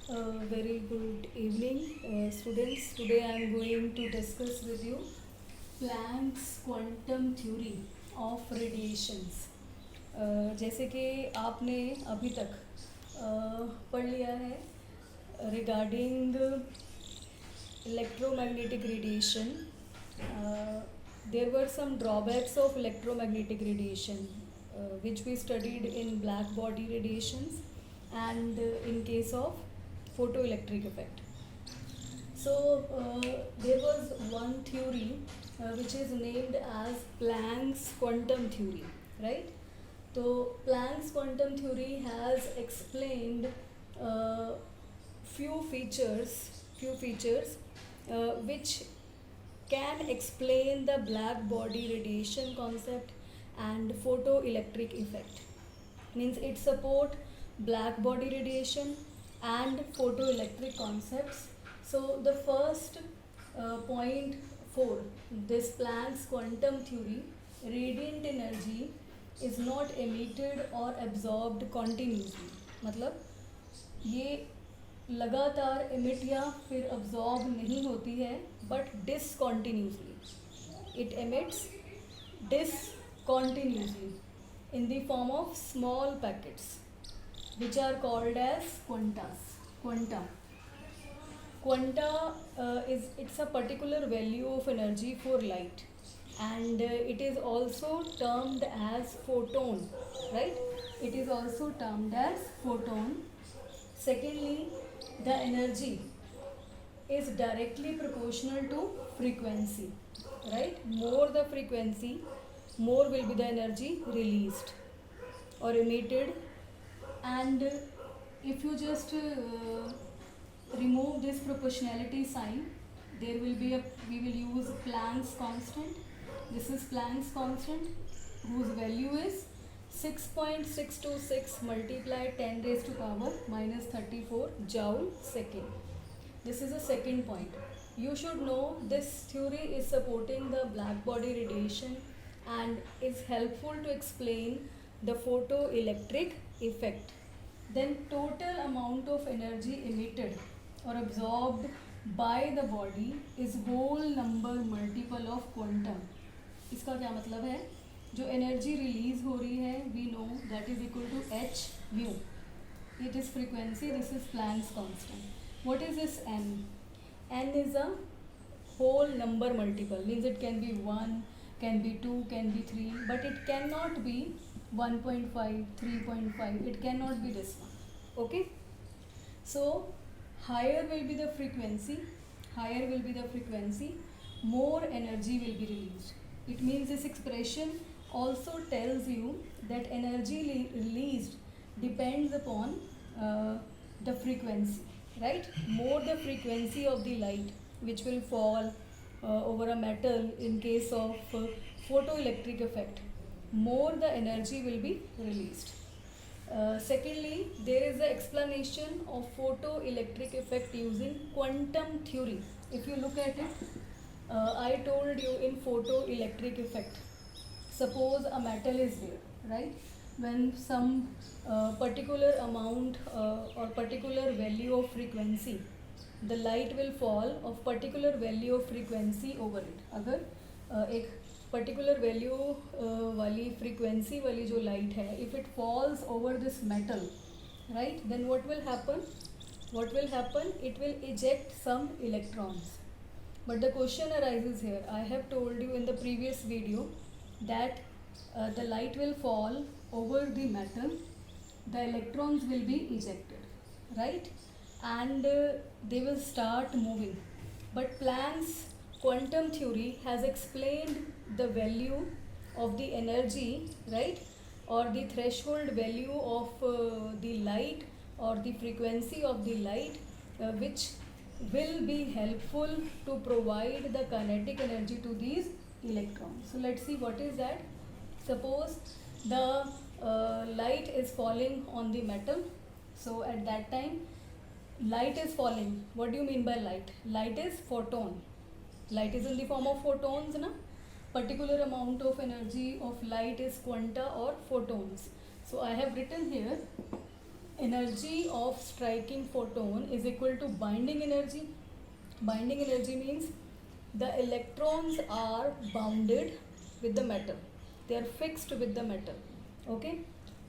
Very good evening, students. Today I am going to discuss with you Planck's quantum theory of radiations. जैसे कि आपने अभी तक पढ़ लिया है regarding electromagnetic radiation. There were some drawbacks of electromagnetic radiation, which we studied in black body radiations and in case of photoelectric effect. So there was one theory which is named as Planck's quantum theory, right? So Planck's quantum theory has explained uh, few features which can explain the black body radiation concept and photoelectric effect. Means it support black body radiation and photoelectric concepts. So the first point 4, this Planck's quantum theory, radiant energy is not emitted or absorbed continuously. मतलब ये लगातार emit या फिर absorb नहीं होती है, but discontinuously. It emits discontinuously in the form of small packets, which are called as quanta. Quanta it's a particular value of energy for light, and it is also termed as photon, right? It is also termed as photon. Secondly, the energy is directly proportional to frequency, right? More the frequency, more will be the energy released or emitted. And if you just remove this proportionality sign, we will use Planck's constant. This is Planck's constant, whose value is 6.626 multiplied 10 raised to power minus 34 joule second. This is the second point. You should know this theory is supporting the black body radiation and is helpful to explain the photoelectric effect. Then total amount of energy emitted or absorbed by the body is whole number multiple of quantum. इसका क्या मतलब है? जो energy release हो रही है, we know that is equal to h mu. It is frequency. This is Planck's constant. What is this n? N is a whole number multiple, means it can be 1, can be 2, can be 3, but it cannot be 1.5, 3.5. It cannot be this one. Okay, so higher will be the frequency, more energy will be released. It means this expression also tells you that energy released depends upon the frequency, right? More the frequency of the light which will fall over a metal in case of photoelectric effect, more the energy will be released. Secondly, there is the explanation of photoelectric effect using quantum theory. If you look at it, I told you in photoelectric effect, suppose a metal is there, right? When some particular amount or particular value of frequency, the light will fall of particular value of frequency over it. अगर एक particular value वाली frequency वाली जो light है, if it falls over this metal, right, then what will happen? It will eject some electrons. But the question arises here. I have told you in the previous video that the light will fall over the metal, the electrons will be ejected, right? And they will start moving. But Planck's quantum theory has explained the value of the energy, right, or the threshold value of the light or the frequency of the light, which will be helpful to provide the kinetic energy to these electrons. So let's see what is that. Suppose the light is falling on the metal. So at that time, light is falling. What do you mean by light? Light is photon. Light is in the form of photons, na? Particular amount of energy of light is quanta or photons. So I have written here energy of striking photon is equal to binding energy. Binding energy means the electrons are bounded with the metal, they are fixed with the metal. Okay,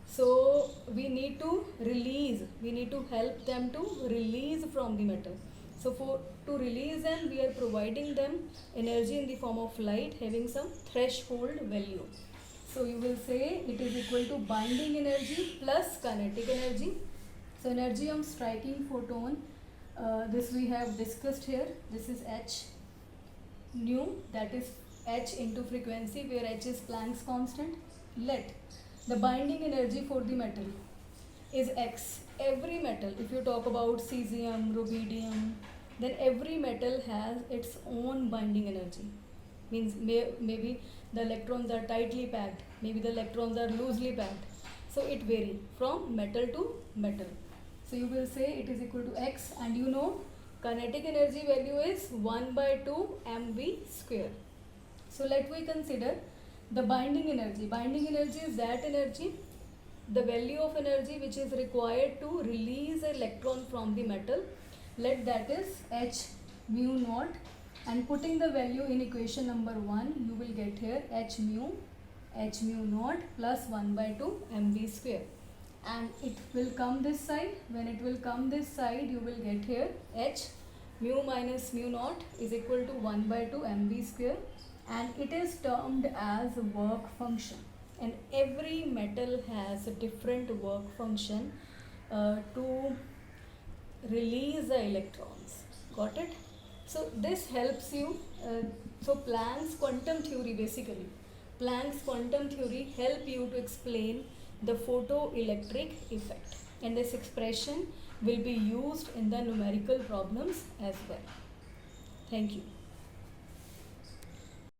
so we need to release, we need to help them to release from the metal. So for to release them, we are providing them energy in the form of light having some threshold value. So you will say it is equal to binding energy plus kinetic energy. So energy of striking photon, this we have discussed here. This is h nu, that is h into frequency, where h is Planck's constant. Let the binding energy for the metal is x. Every metal, if you talk about cesium, rubidium, then every metal has its own binding energy. Means maybe the electrons are tightly packed, maybe the electrons are loosely packed. So it varies from metal to metal. So you will say it is equal to x, and you know kinetic energy value is 1 by 2 mv square. So let we consider the binding energy. Binding energy is that energy, the value of energy which is required to release an electron from the metal. Let that is h mu naught, and putting the value in equation number 1, you will get here h mu naught plus 1 by 2 mv square, and it will come this side. When it will come this side, you will get here h mu minus mu naught is equal to 1 by 2 mv square, and it is termed as work function. And every metal has a different work function to release the electrons. Got it? So this helps you. So Planck's quantum theory, basically Planck's quantum theory help you to explain the photoelectric effect, and this expression will be used in the numerical problems as well. Thank you.